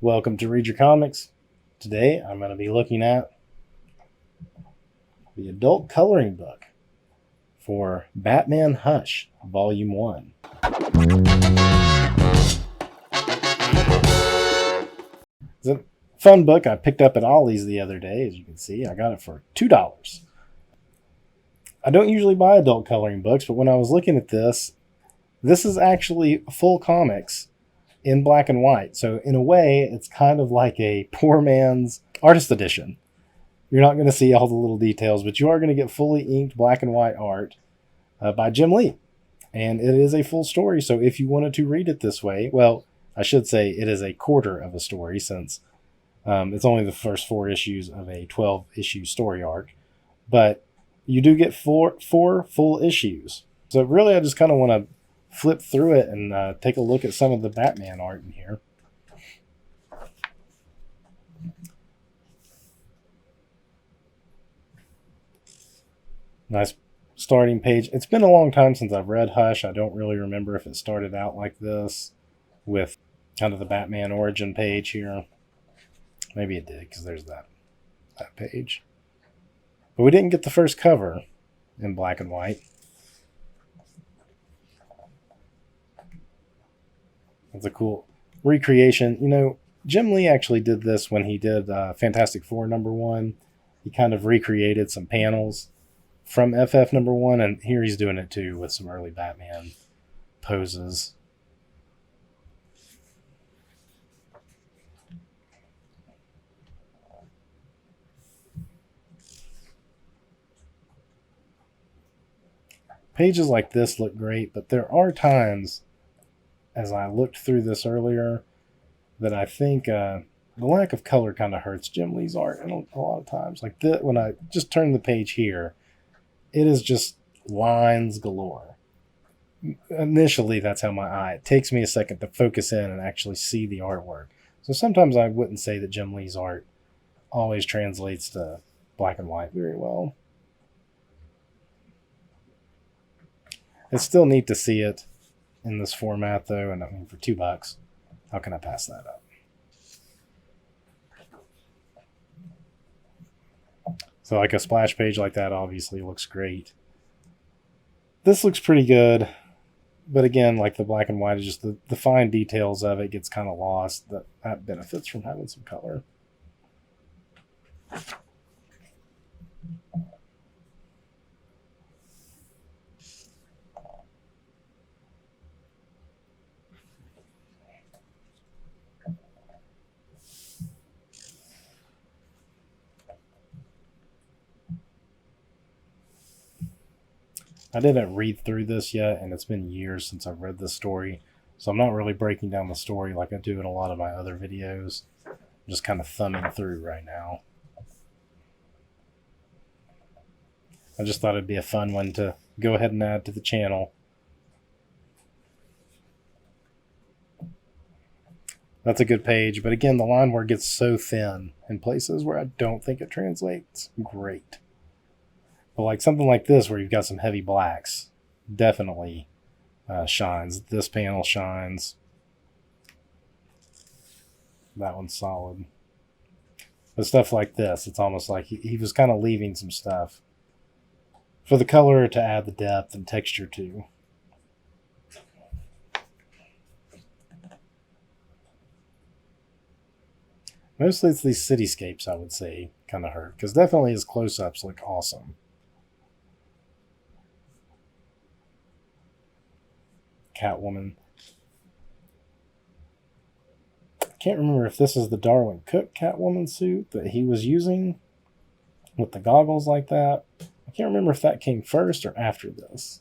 Welcome to Read Your Comics. Today I'm going to be looking at the adult coloring book for Batman Hush, Volume 1. It's a fun book I picked up at Ollie's the other day. As you can see, I got it for $2. I don't usually buy adult coloring books, but when I was looking at this is actually full comics in black and white. So in a way, it's kind of like a poor man's artist edition. You're not going to see all the little details, but you are going to get fully inked black and white art by Jim Lee. And it is a full story, so if you wanted to read it this way, well, I should say it is a quarter of a story since it's only the first 4 issues of a 12-issue story arc. But you do get four full issues. So really, I just kind of want to flip through it and take a look at some of the Batman art in here. Nice starting page. It's been a long time since I've read Hush. I don't really remember if it started out like this with kind of the Batman origin page here. Maybe it did, because there's that page. But we didn't get the first cover in black and white. It's a cool recreation. You know, Jim Lee actually did this when he did Fantastic Four #1. He kind of recreated some panels from FF #1, and here he's doing it too with some early Batman poses. Pages like this look great, but there are times, as I looked through this earlier, that I think the lack of color kind of hurts Jim Lee's art a lot of times. Like when I just turn the page here, it is just lines galore. Initially, that's how it takes me a second to focus in and actually see the artwork. So sometimes I wouldn't say that Jim Lee's art always translates to black and white very well. It's still neat to see it in this format, though, and I mean, for $2, how can I pass that up? So like a splash page like that obviously looks great. This looks pretty good, but again, like the black and white, is just the fine details of it gets kind of lost. That benefits from having some color. I didn't read through this yet, and it's been years since I've read this story, so I'm not really breaking down the story like I do in a lot of my other videos. I'm just kind of thumbing through right now. I just thought it'd be a fun one to go ahead and add to the channel. That's a good page, but again, the line work gets so thin in places where I don't think it translates great. But like something like this, where you've got some heavy blacks, definitely shines. This panel shines. That one's solid. But stuff like this, it's almost like he was kind of leaving some stuff for the color to add the depth and texture to. Mostly it's these cityscapes, I would say, kind of hurt, because definitely his close-ups look awesome. Catwoman. I can't remember if this is the Darwin Cook Catwoman suit that he was using with the goggles like that. I can't remember if that came first or after this.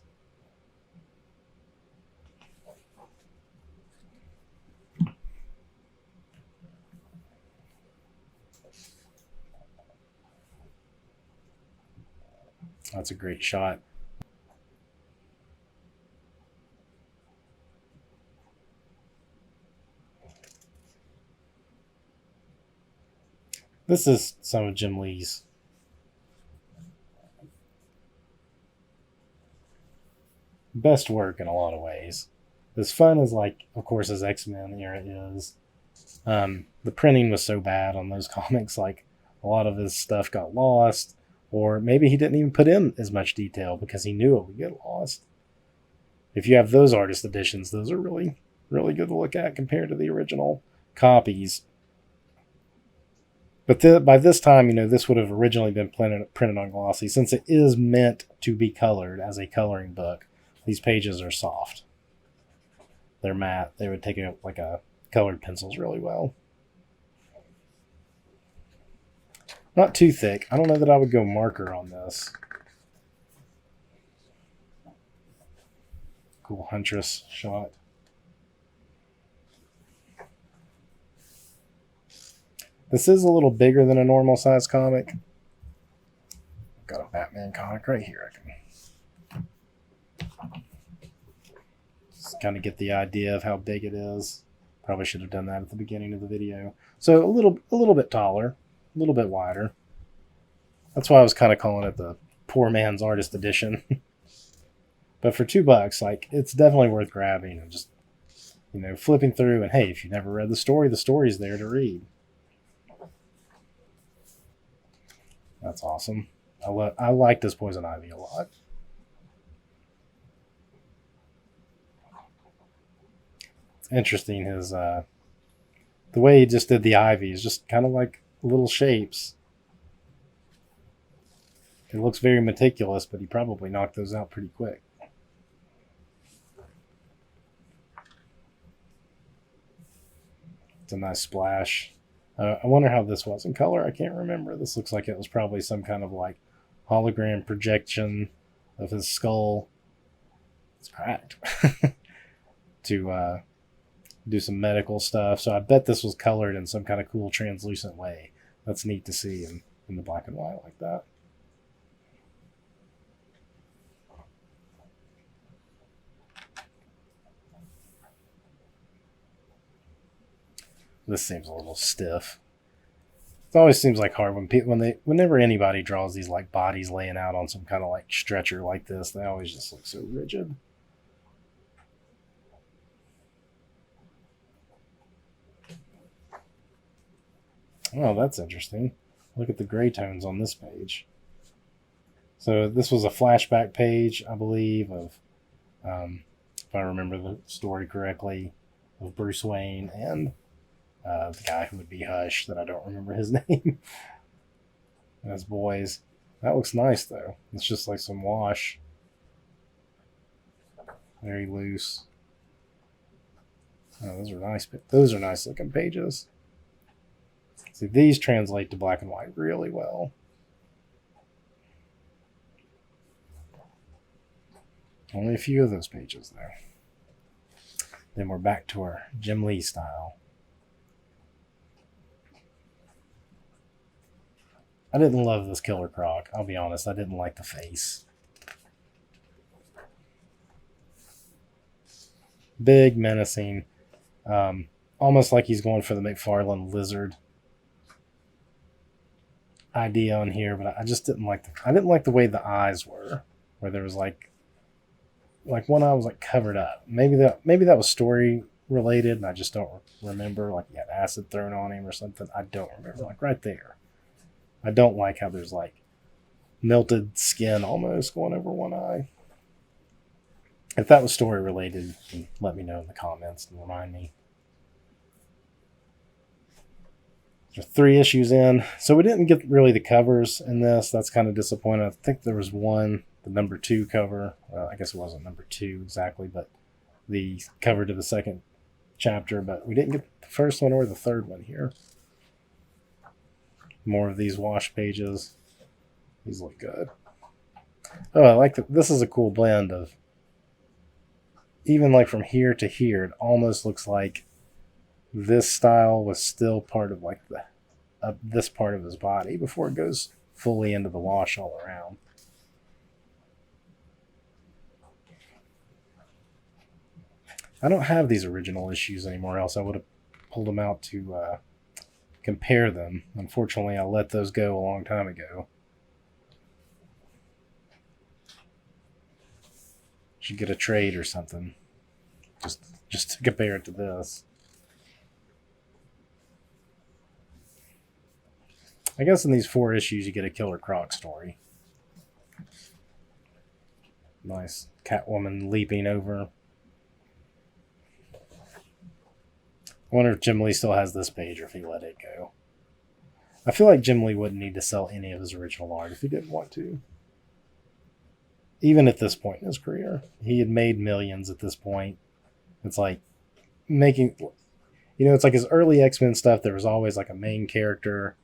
That's a great shot. This is some of Jim Lee's best work in a lot of ways. As fun as, like, of course, his X-Men era is, The printing was so bad on those comics, like a lot of his stuff got lost, or maybe he didn't even put in as much detail because he knew it would get lost. If you have those artist editions, those are really, really good to look at compared to the original copies. But by this time, this would have originally been printed on glossy. Since it is meant to be colored as a coloring book, these pages are soft. They're matte. They would take like a colored pencils really well. Not too thick. I don't know that I would go marker on this. Cool Huntress shot. This is a little bigger than a normal size comic. I've got a Batman comic right here. I can just kind of get the idea of how big it is. Probably should have done that at the beginning of the video. So a little bit taller, a little bit wider. That's why I was kind of calling it the poor man's artist edition. But for $2, like, it's definitely worth grabbing and just, flipping through. And hey, if you've never read the story's there to read. That's awesome. I like this Poison Ivy a lot. It's interesting the way he just did the ivy is just kind of like little shapes. It looks very meticulous, but he probably knocked those out pretty quick. It's a nice splash. I wonder how this was in color. I can't remember. This looks like it was probably some kind of like hologram projection of his skull. It's cracked. To do some medical stuff. So I bet this was colored in some kind of cool translucent way. That's neat to see in the black and white like that. This seems a little stiff. It always seems like hard whenever anybody draws these like bodies laying out on some kind of like stretcher like this, they always just look so rigid. Oh, that's interesting. Look at the gray tones on this page. So this was a flashback page, I believe, of, if I remember the story correctly, of Bruce Wayne and the guy who would be Hush, that I don't remember his name, as boys. That looks nice, though. It's just like some wash. Very loose. Oh, those are nice. Those are nice looking pages. See, these translate to black and white really well. Only a few of those pages, though. Then we're back to our Jim Lee style. I didn't love this Killer Croc. I'll be honest, I didn't like the face. Big, menacing. Almost like he's going for the McFarlane lizard idea on here, but I just didn't like I didn't like the way the eyes were, where there was like one eye was like covered up. Maybe that was story related, and I just don't remember. Like he had acid thrown on him or something. I don't remember. Like right there. I don't like how there's like melted skin almost going over one eye. If that was story related, let me know in the comments and remind me. There's 3 issues in, so we didn't get really the covers in this. That's kind of disappointing. I think there was one, the number 2 cover. Well, I guess it wasn't number 2 exactly, but the cover to the second chapter. But we didn't get the first one or the third one here. More of these wash pages. These look good. Oh, I like that. This is a cool blend of, even like from here to here, it almost looks like this style was still part of like this part of his body before it goes fully into the wash all around. I don't have these original issues anymore, else I would have pulled them out to compare them. Unfortunately, I let those go a long time ago. Should get a trade or something, just to compare it to this. I guess in these 4 issues you get a Killer Croc story. Nice Catwoman leaping over. I wonder if Jim Lee still has this page or if he let it go. I feel like Jim Lee wouldn't need to sell any of his original art if he didn't want to. Even at this point in his career. He had made millions at this point. It's like making... You know, it's like his early X-Men stuff, there was always like a main character,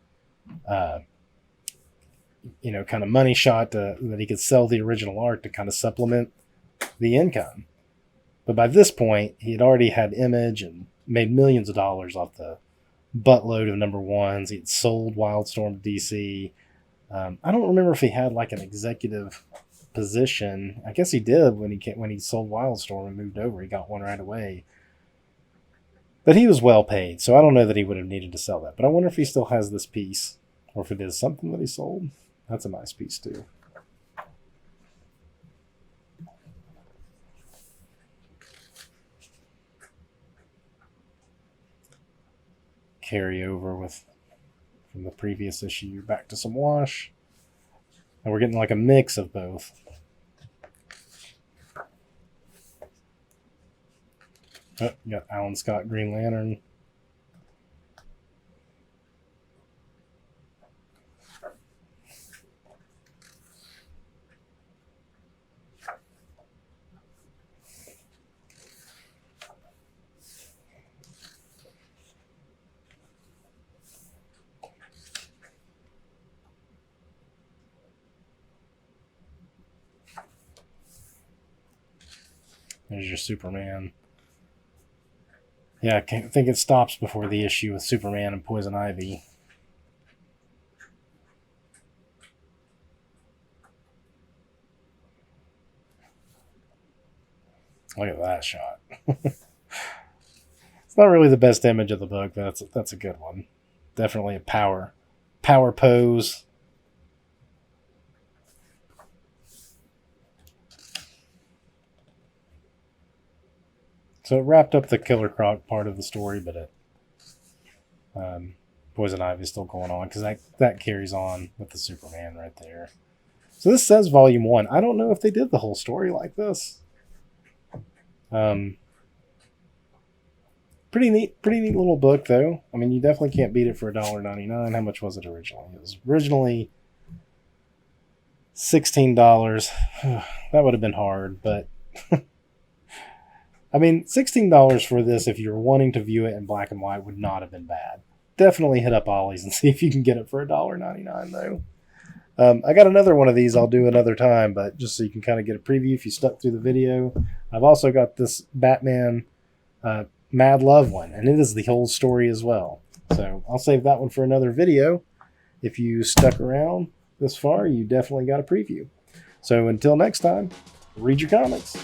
you know, kind of money shot that he could sell the original art to kind of supplement the income. But by this point, he had already had Image and made millions of dollars off the buttload of number 1s. He had sold Wildstorm to DC. I don't remember if he had like an executive position. I guess he did when he sold Wildstorm and moved over. He got one right away. But he was well paid, so I don't know that he would have needed to sell that. But I wonder if he still has this piece, or if it is something that he sold. That's a nice piece, too. Carry over from the previous issue back to some wash. And we're getting like a mix of both. Oh, you got Alan Scott Green Lantern. There's your Superman. Yeah, I think it stops before the issue with Superman and Poison Ivy. Look at that shot. It's not really the best image of the book, but that's a good one. Definitely a power pose. So it wrapped up the Killer Croc part of the story, but Poison Ivy is still going on because that carries on with the Superman right there. So this says Volume 1. I don't know if they did the whole story like this. Pretty neat little book, though. I mean, you definitely can't beat it for $1.99. How much was it originally? It was originally $16. That would have been hard, but... I mean, $16 for this, if you're wanting to view it in black and white, would not have been bad. Definitely hit up Ollie's and see if you can get it for $1.99, though. I got another one of these I'll do another time, but just so you can kind of get a preview if you stuck through the video. I've also got this Batman Mad Love one, and it is the whole story as well. So I'll save that one for another video. If you stuck around this far, you definitely got a preview. So until next time, read your comics.